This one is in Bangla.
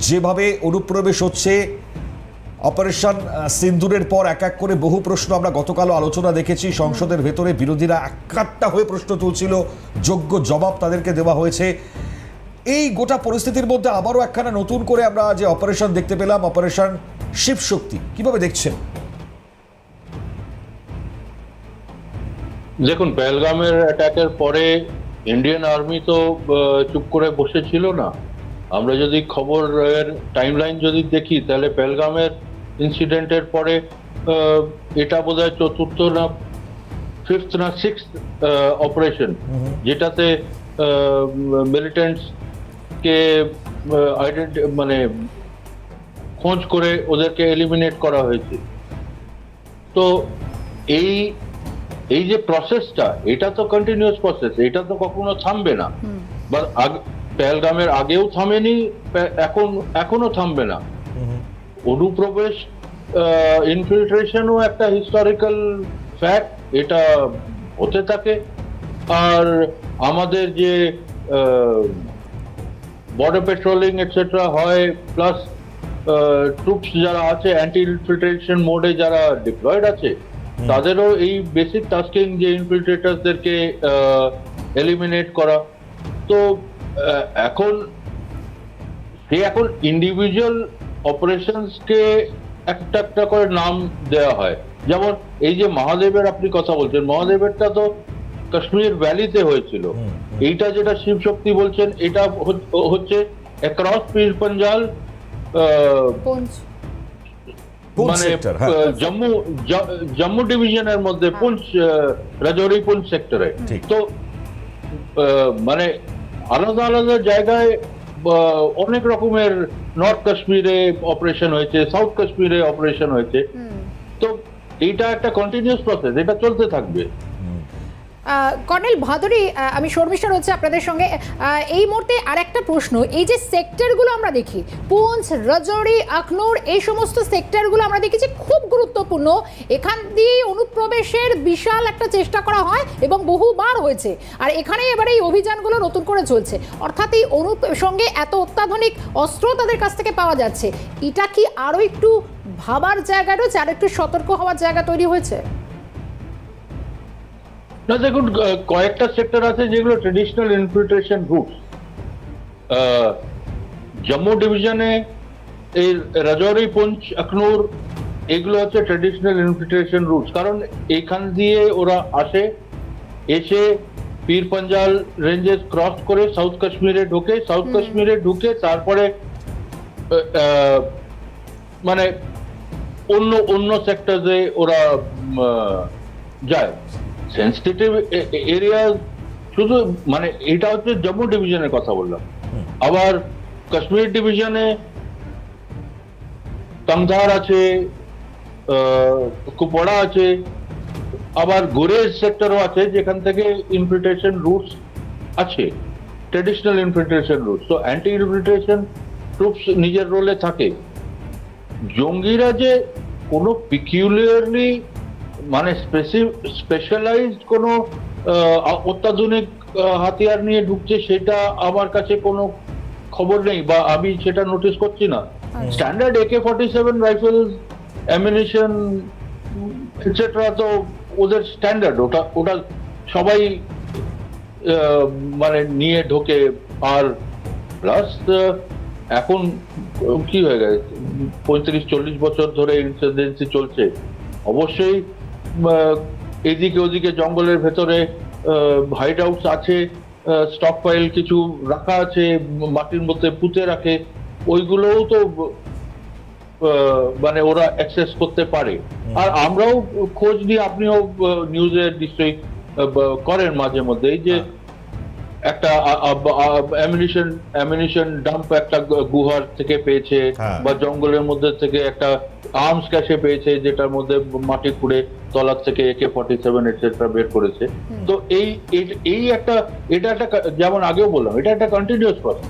যেভাবে অনুপ্রবেশ হচ্ছে অপারেশন সিন্দুরের পর এক এক করে বহু প্রশ্ন আমরা গতকালও আলোচনা দেখেছি। সংসদের ভেতরে বিরোধীরা একাত্তা হয়ে প্রশ্ন তুলছিল, যোগ্য জবাব তাদেরকে দেওয়া হয়েছে। এই গোটা পরিস্থিতির মধ্যে আবারও একখানা নতুন করে আমরা যে অপারেশন দেখতে পেলাম, অপারেশন শিবশক্তি, কিভাবে দেখছেন? দেখুন, পেহেলগামের অ্যাটাকের পরে ইন্ডিয়ান আর্মি তো চুপ করে বসেছিল না। আমরা যদি খবরের টাইমলাইন যদি দেখি, তাহলে পেহেলগামের ইনসিডেন্টের পরে এটা বোধহয় চতুর্থ না ফিফথ না সিক্সথ অপারেশন, যেটাতে মিলিটেন্টস কে মানে খোঁজ করে ওদেরকে এলিমিনেট করা হয়েছে। তো এই যে প্রসেসটা, এটা তো কন্টিনিউয়াস প্রসেস, এটা তো কখনো থামবে না। বা পেহেলগামের আগেও থামেনি, এখনো থামবে না। অনুপ্রবেশ ইনফিল্ট্রেশনও একটা হিস্টোরিক্যাল ফ্যাক্ট, এটা হতে থাকে। আর আমাদের যে বর্ডার পেট্রোলিং এটসেট্রা হয়, প্লাস ট্রুপস যারা আছে অ্যান্টি ইনফিল্ট্রেশন মোডে যারা ডিপ্লয়েড আছে, তাদেরও এই বেসিক টাস্কিং যে ইনফিল্ট্রেটারদেরকে এলিমিনেট করা। তো এখন ইন্ডিভিজুয়াল অপারেশনসকে একটা একটা করে নাম দেওয়া হয়। যেমন এই যে মহাদেবের আপনি কথা বলছেন, মহাদেবেরটা তো কাশ্মীর ভ্যালিতে হয়েছিল। এইটা যেটা শিব শক্তি বলছেন, এটা হচ্ছে অ্যাক্রস পীর পাঞ্জাল, মানে জম্মু ডিভিশনের মধ্যে পুঞ্চ, রাজৌরি পুঞ্চ সেক্টরে। তো মানে আলাদা আলাদা জায়গায় অনেক রকমের, নর্থ কাশ্মীরে অপারেশন হয়েছে, সাউথ কাশ্মীরে অপারেশন হয়েছে। তো এইটা একটা কন্টিনিউয়াস প্রসেস, এটা চলতে থাকবে। কর্নেল ভাদুরী, আমি শর্মিষ্ঠা রয়েছে আপনাদের সঙ্গে। এই মুহূর্তে আর একটা প্রশ্ন, এই যে সেক্টরগুলো আমরা দেখি, পুঞ্চ, রাজৌরি, আখনুর, এই সমস্ত সেক্টরগুলো আমরা দেখি যে খুব গুরুত্বপূর্ণ। এখান দিয়ে অনুপ্রবেশের বিশাল একটা চেষ্টা করা হয় এবং বহুবার হয়েছে। আর এখানে এবারে এই অভিযানগুলো নতুন করে চলছে, অর্থাৎ এই সঙ্গে এত অত্যাধুনিক অস্ত্র তাদের কাছ থেকে পাওয়া যাচ্ছে। এটা কি আরও একটু ভাবার জায়গা রয়েছে, আর একটু সতর্ক হওয়ার জায়গা তৈরি হয়েছে? না, দেখুন, কয়েকটা সেক্টর আছে যেগুলো ট্রেডিশনাল ইনফিল্ট্রেশন রুট। জম্মু ডিভিশনে এই রাজৌরি, পুঞ্চ, আখনুর, এগুলো হচ্ছে ট্রেডিশনাল ইনফিল্ট্রেশন রুট। কারণ এখান দিয়ে ওরা আসে, এসে পীর পাঞ্জাল রেঞ্জেস ক্রস করে সাউথ কাশ্মীরে ঢুকে তারপরে মানে অন্য সেক্টরে ওরা যায়। সেন্সিটিভ এরিয়া শুধু, মানে এটা হচ্ছে জম্মু ডিভিশনের কথা বললাম। আবার কাশ্মীর ডিভিশনে তংধার আছে, কুপওয়াড়া আছে, আবার গুরেজ সেক্টরও আছে, যেখান থেকে ইনফিল্ট্রেশন রুটস আছে, ট্রেডিশনাল ইনফিল্ট্রেশন রুটস। তো অ্যান্টি ইনফিল্ট্রেশন ট্রুপস নিজের রোলে থাকে। জঙ্গিরা যে কোনো পিকিউলিয়ারলি মানে স্পেশালাইজড কোনো অত্যাধুনিক হাতিয়ার নিয়ে ঢুকছে, সেটা আমার কাছে কোনো খবর নেই, বা আমি সেটা নোটিস করছি না। Standard AK-47 rifle, ammunition etcetera তো ওদের স্ট্যান্ডার্ড, ওটা সবাই মানে নিয়ে ঢোকে। আর প্লাস এখন কি হয়ে গেছে, 35-40 বছর ধরে ইনসার্জেন্সি চলছে। অবশ্যই এদিকে ওদিকে জঙ্গলের ভেতরে হাইড হাউস আছে, স্টক পাইল কিছু রাখা আছে, মাটির মধ্যে পুঁতে রাখে, ওইগুলোও তো মানে ওরা অ্যাক্সেস করতে পারে। আর আমরাও খোঁজ নিয়ে, আপনিও নিউজে নিশ্চয়ই করেন মাঝে মধ্যে, এই যে একটা অ্যামিনিশন ডাম্প একটা গুহার থেকে পেয়েছে, বা জঙ্গলের মধ্যে থেকে একটা আর্মস ক্যাশে পেয়েছে, যেটার মধ্যে মাটি খুঁড়ে তলার থেকে AK-47 এটসেট্রা বের করেছে। তো এটা একটা, যেমন আগেও বললাম, এটা একটা কন্টিনিউয়াস প্রসেস।